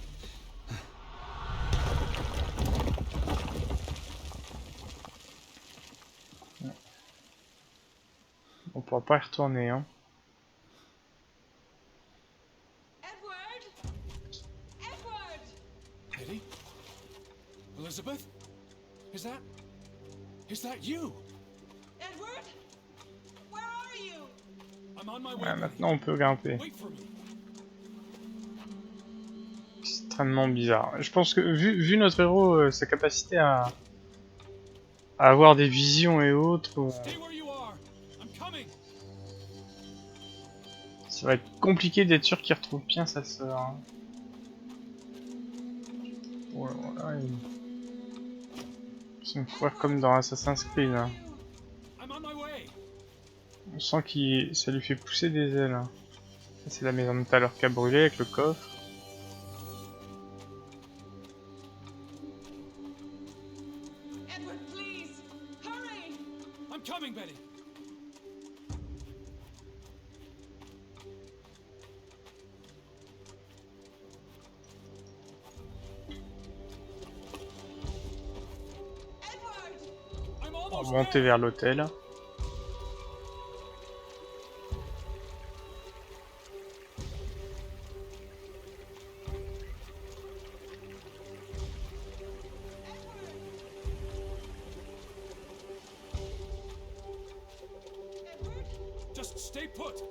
On pourra pas y retourner hein. Betty? Elizabeth? Is that you? Edward? Where are you? I'm on my way. Ouais, maintenant on peut grimper. Wait for me. Extrêmement bizarre. Je pense que vu notre héros, sa capacité à avoir des visions et autres, Stay where you are. I'm coming. ça va être compliqué d'être sûr qu'il retrouve bien sa sœur. Hein. Voilà, ils sont courir comme dans Assassin's Creed. Hein. I'm on my way. On sent que ça lui fait pousser des ailes. Hein. Ça c'est la maison de tout à l'heure qui a brûlé avec le coffre. Edward, please! Hurry! I'm coming, Betty. Edward! I'm On va almost monter there. vers l'hôtel. Just stay put.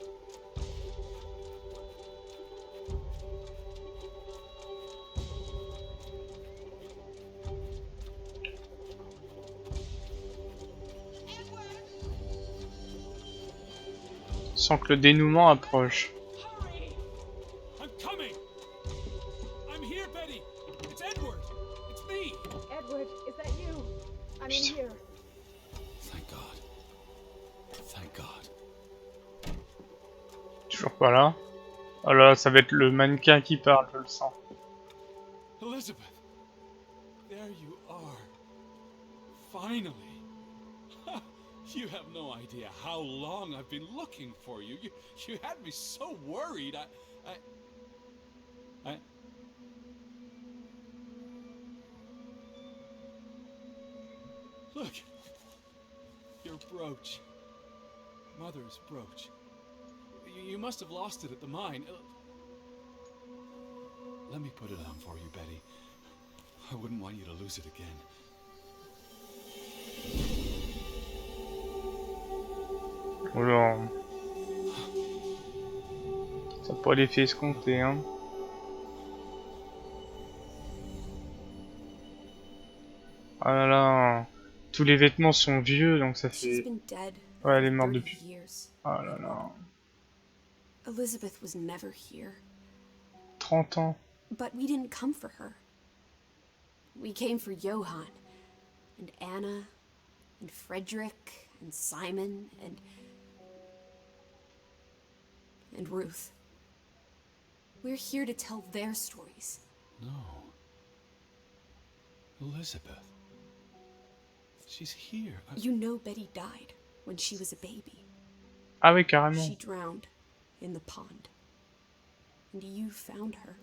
Sans que le dénouement approche. Hurry! I'm coming. I'm here, Betty. It's Edward. It's me. Edward, is that you? I'm in here. Thank God. Thank God. Toujours pas là. Oh là, ça va être le mannequin qui parle, je le sens. Elizabeth. There you are. Finally. You have no idea how long I've been looking for you. You had me so worried. I... Look. Your brooch. Mother's brooch. You must have lost it at the mine. Let me put it on for you, Betty. I wouldn't want you to lose it again. Oula. Ça n'a pas l'effet escompté, hein. Ah là là. Tous les vêtements sont vieux, donc ça She's fait... been dead Ouais, elle est for morte 30 depuis... years. Ah là là. Elizabeth was never here. 30 ans. But we didn't come for her. We came for Johan, and Anna, and Frederick, and Simon, and Ruth. We're here to tell their stories. No. Elizabeth. She's here. You know Betty died when she was a baby. Ah oui, carrément. She drowned in the pond. And you found her.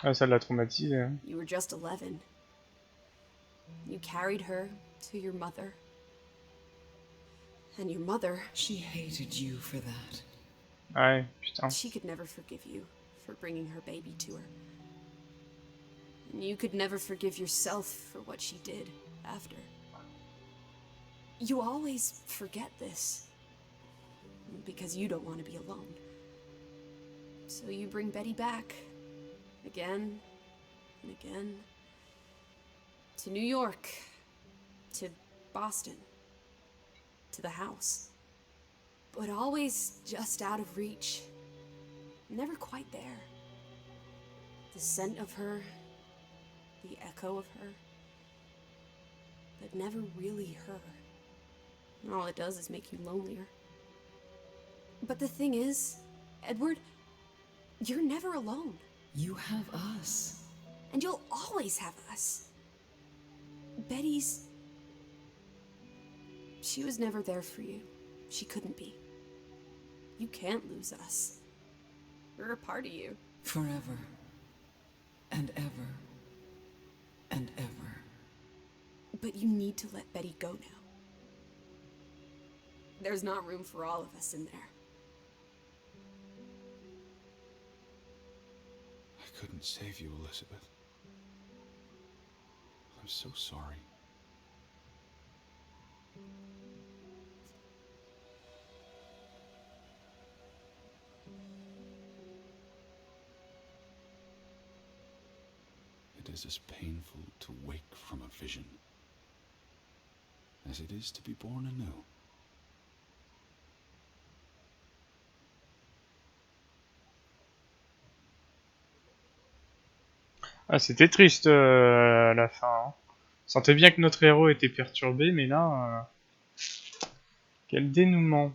Ah, ça l'a traumatisé. Hein. You were just 11. You carried her to your mother. And your mother... She hated you for that. Ouais, putain. She could never forgive you for bringing her baby to her. And you could never forgive yourself for what she did after. You always forget this. Because you don't want to be alone. So you bring Betty back. Again and again. To New York. To Boston. To the house. But always just out of reach. Never quite there. The scent of her. The echo of her. But never really her. And all it does is make you lonelier. But the thing is, Edward, you're never alone. You have us. And you'll always have us. Betty's... She was never there for you. She couldn't be. You can't lose us. We're a part of you. Forever. And ever. And ever. But you need to let Betty go now. There's not room for all of us in there. I couldn't save you, Elizabeth. I'm so sorry. It is as painful to wake from a vision as it is to be born anew. Ah, c'était triste la fin. Hein. On sentait bien que notre héros était perturbé, mais là... quel dénouement.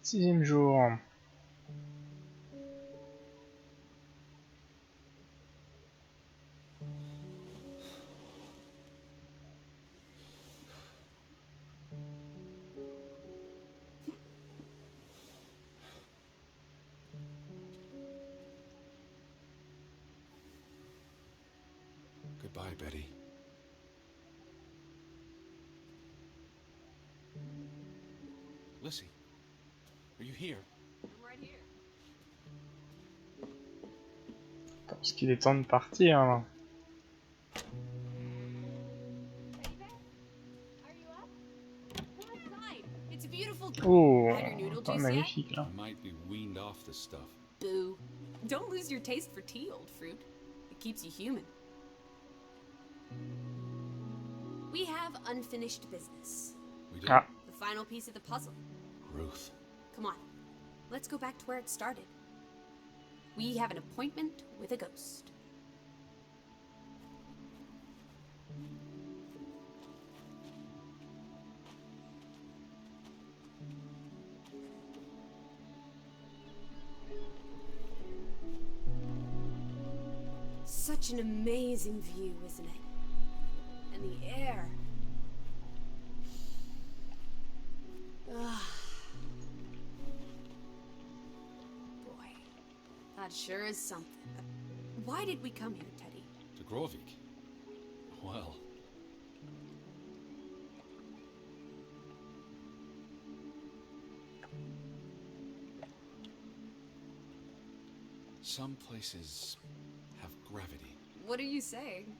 Sixième jour. Goodbye, Betty. Lissy, are you here? I'm right here. Parce qu'il est temps de partir. Là. Betty Bear? Are you up? Come inside. It's a beautiful... Oh, Had your noodle pas juice magnifique là. I might be weaned off this stuff. Boo. Don't lose your taste for tea, old fruit. It keeps you human. We have unfinished business. We did. Ah, The final piece of the puzzle. Ruth. Come on. Let's go back to where it started. We have an appointment with a ghost. Such an amazing view, isn't it? And the air. Ugh. Boy, that sure is something. Why did we come here, Teddy? To Grovik. Well, some places have gravity. What are you saying?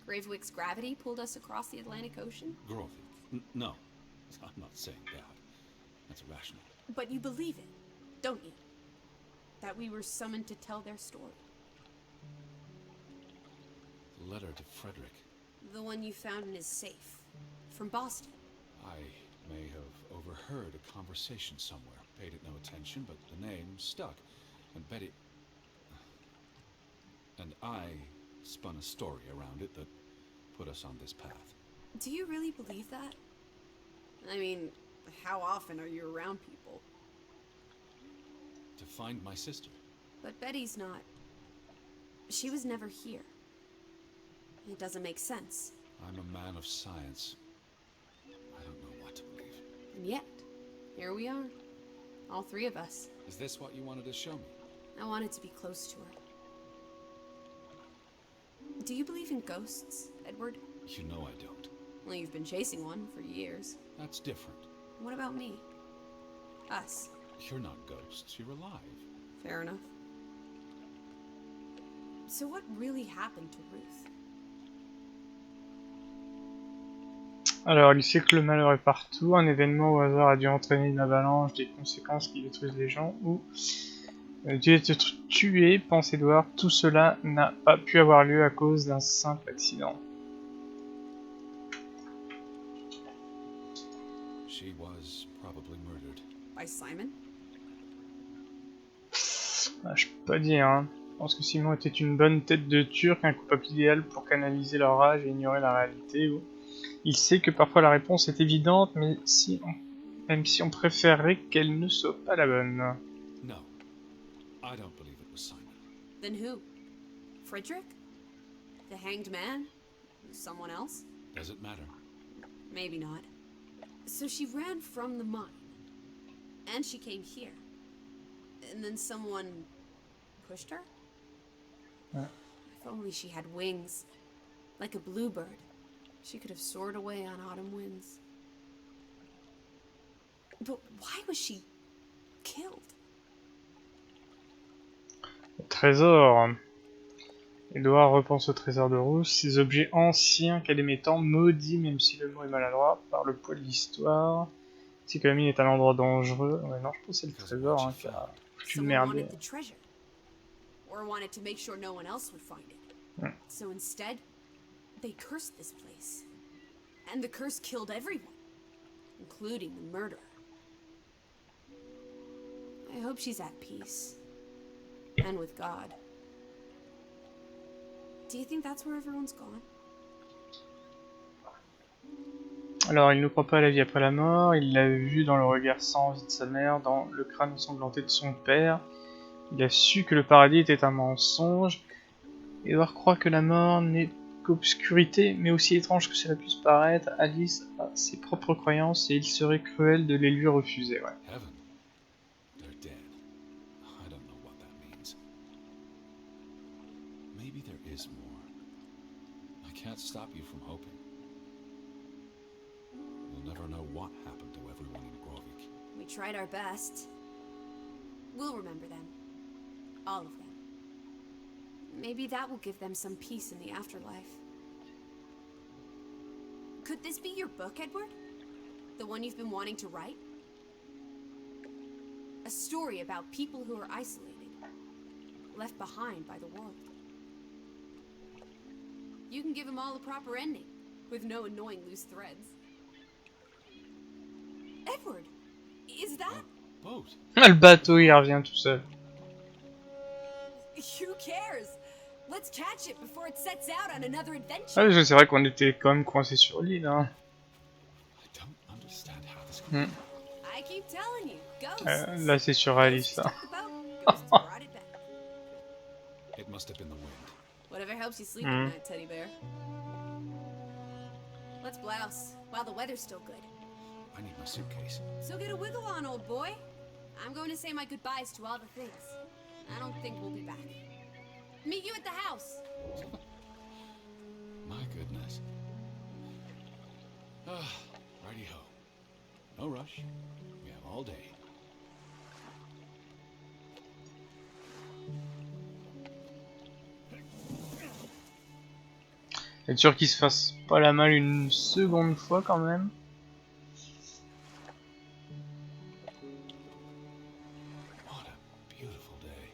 Gravewick's gravity pulled us across the Atlantic Ocean? Grovik. No, I'm not saying that. That's irrational. But you believe it, don't you? That we were summoned to tell their story. The letter to Frederick. The one you found in his safe. From Boston. I May have overheard a conversation somewhere, paid it no attention, but the name stuck. And Betty... And I spun a story around it that put us on this path. Do you really believe that? I mean, how often are you around people? To find my sister. But Betty's not. She was never here. It doesn't make sense. I'm a man of science. I don't know what to believe. And yet, here we are. All three of us. Is this what you wanted to show me? I wanted to be close to her. Do you believe in ghosts, Edward? You know I don't. Well, you've been chasing one for years. That's different. What about me? Us. You're not ghosts, you're alive. Fair enough. So what really happened to Ruth? Alors, il sait que le malheur est partout, un événement au hasard a dû entraîner une avalanche, des conséquences qui détruisent les gens, ou Dieu est tué, pense Edward, tout cela n'a pas pu avoir lieu à cause d'un simple accident. She was probably murdered. By Simon? Ah, je peux pas dire, hein. Je pense que Simon était une bonne tête de turc, un coupable idéal pour canaliser leur rage et ignorer la réalité. Il sait que parfois la réponse est évidente, mais même si on préférerait qu'elle ne soit pas la bonne. No, I don't believe it was Simon. Then who? Frederick? The hanged man? Someone else? Does it matter? Maybe not. So she ran from the mine. And she came here. And then someone pushed her? If only she had wings. Like a bluebird. She could have soared away on autumn winds. But why was she killed? Le trésor. Edward repense au trésor de Ruth, ces objets anciens qu'elle aimait tant, maudits, même si le mot est maladroit, par le poids de l'histoire. C'est que la mine est un endroit dangereux. Ouais, non, je pense que c'est le trésor hein, qui a foutu le merdier. Or wanted to make sure no one else would find it. So instead, they cursed this place. And the curse killed everyone, including the murderer. I hope she's at peace. And with God. Do you think that's where everyone's gone? Alors, il ne croit pas à la vie après la mort, il l'a vu dans le regard sans vie de sa mère, dans le crâne ensanglanté de son père. Il a su que le paradis était un mensonge. Edward croit que la mort n'est qu'obscurité, mais aussi étrange que cela puisse paraître, Alice a ses propres croyances et il serait cruel de les lui refuser. Ouais. Heaven. They're dead. I don't know what that means. Maybe there is more. I can't stop you from hoping. We'll never know what happened to everyone in Grovik. We tried our best. We'll remember them. All of them. Maybe that will give them some peace in the afterlife. Could this be your book, Edward? The one you've been wanting to write? A story about people who are isolated, left behind by the world. You can give them all a proper ending, with no annoying loose threads. Edward, is that... Boat. Le bateau il revient tout seul. Who cares? Let's catch it before it sets out on another adventure. Ah oui, c'est vrai qu'on était quand même coincé sur l'île. Hein. I don't understand how this could I keep telling you, ghosts. Là c'est sur Alice. Là. It must have been the wind. Whatever helps you sleep at night, teddy bear. Let's blouse while the weather's still good. I need my suitcase. So get a wiggle on, old boy. I'm going to say my goodbyes to all the things. I don't think we'll be back. Meet you at the house. My goodness. Righty ho. No rush. We have all day. Être sûr qu'il se fasse pas la malle une seconde fois quand même. What a beautiful day.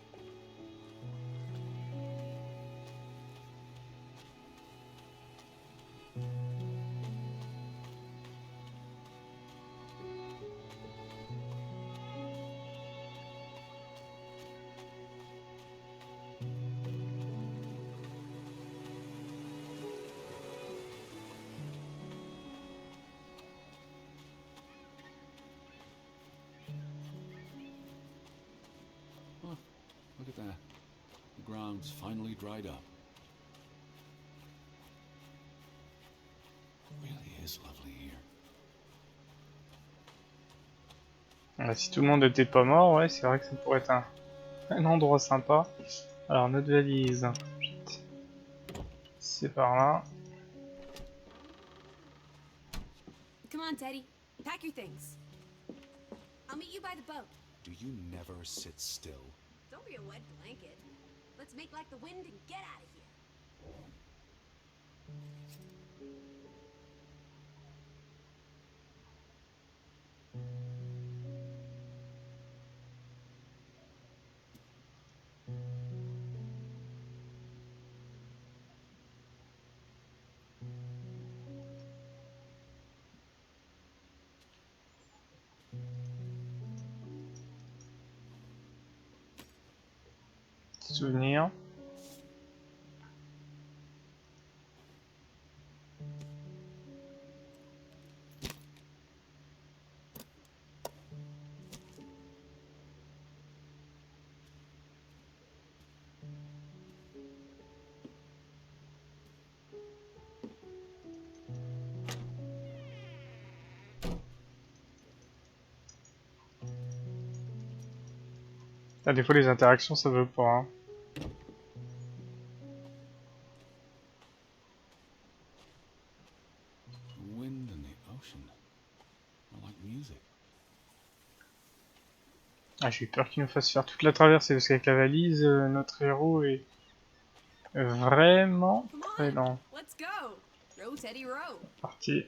ground's finally dried up. It really is lovely here. Si tout le monde n'était pas mort, ouais, c'est vrai que ça pourrait être un endroit sympa. Alors, notre valise, c'est par là. Come on, Teddy. Pack your things. I'll meet you by the boat. Do you never sit still? Don't be a wet blanket. Let's make like the wind and get out of here. Souvenir. Ah, des fois les interactions ça veut pas. Hein. The wind and the ocean are like music. Ah, j'ai eu peur qu'il nous fasse faire toute la traversée parce qu'avec la valise, notre héros est vraiment très lent. Let's go. Row, Teddy, row. Parti.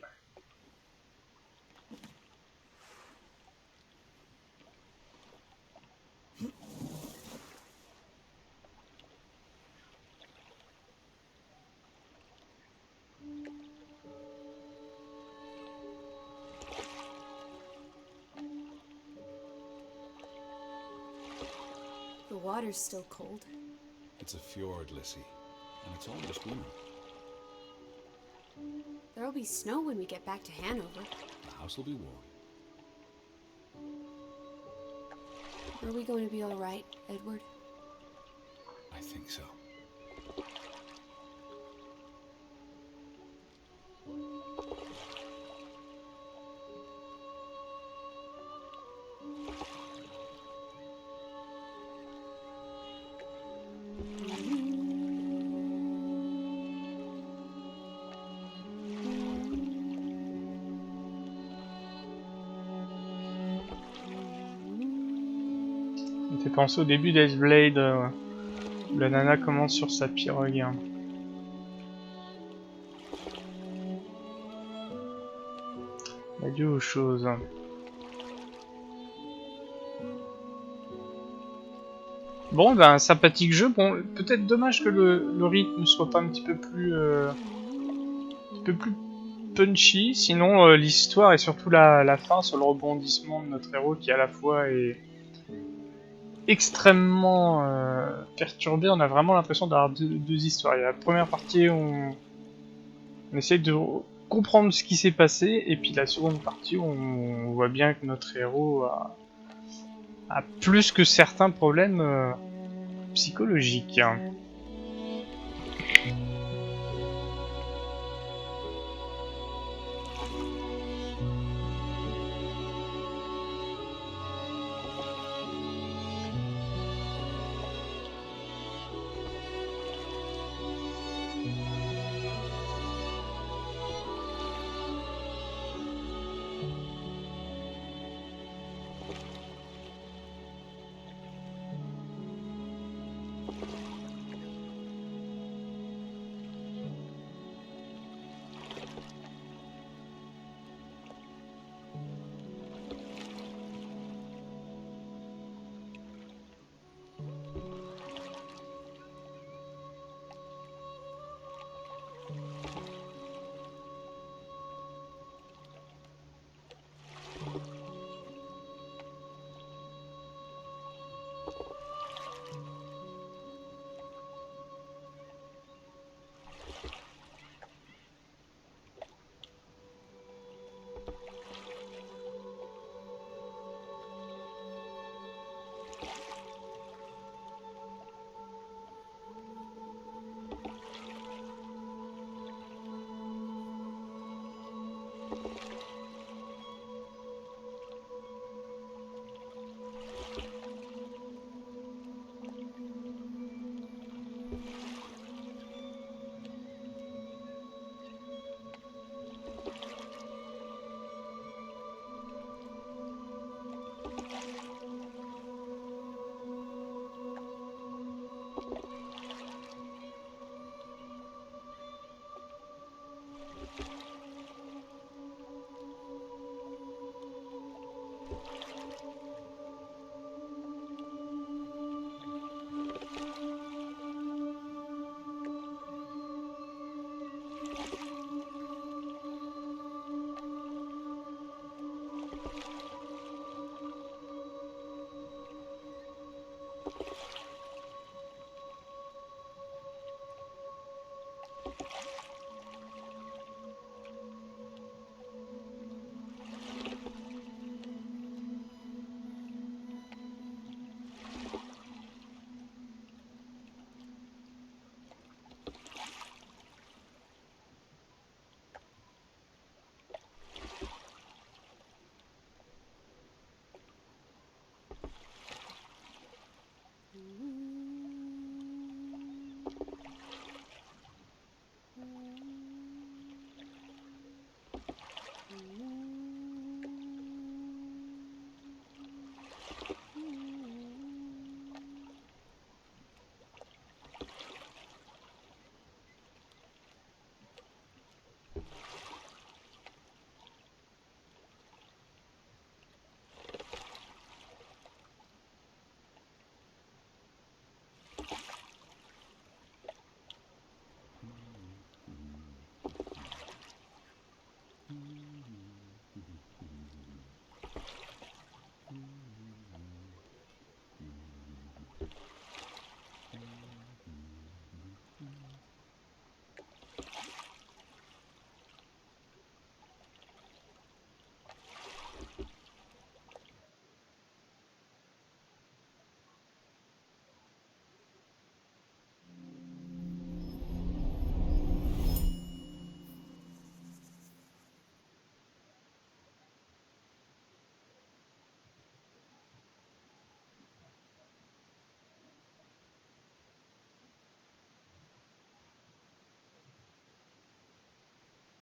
The water's still cold. It's a fjord, Lissy, and it's almost winter. There'll be snow when we get back to Hanover. The house will be warm. Are we going to be all right, Edward? I think so. On fait penser au début d'Iceblade, où la nana commence sur sa pirogue. Hein. Adieu aux choses. Bon, ben, sympathique jeu. Bon, peut-être dommage que le rythme ne soit pas un petit peu plus punchy. Sinon, l'histoire et surtout la fin sur le rebondissement de notre héros qui à la fois est extrêmement perturbé. On a vraiment l'impression d'avoir deux histoires. Il y a la première partie où on essaye de comprendre ce qui s'est passé, et puis la seconde partie où on voit bien que notre héros a plus que certains problèmes psychologiques.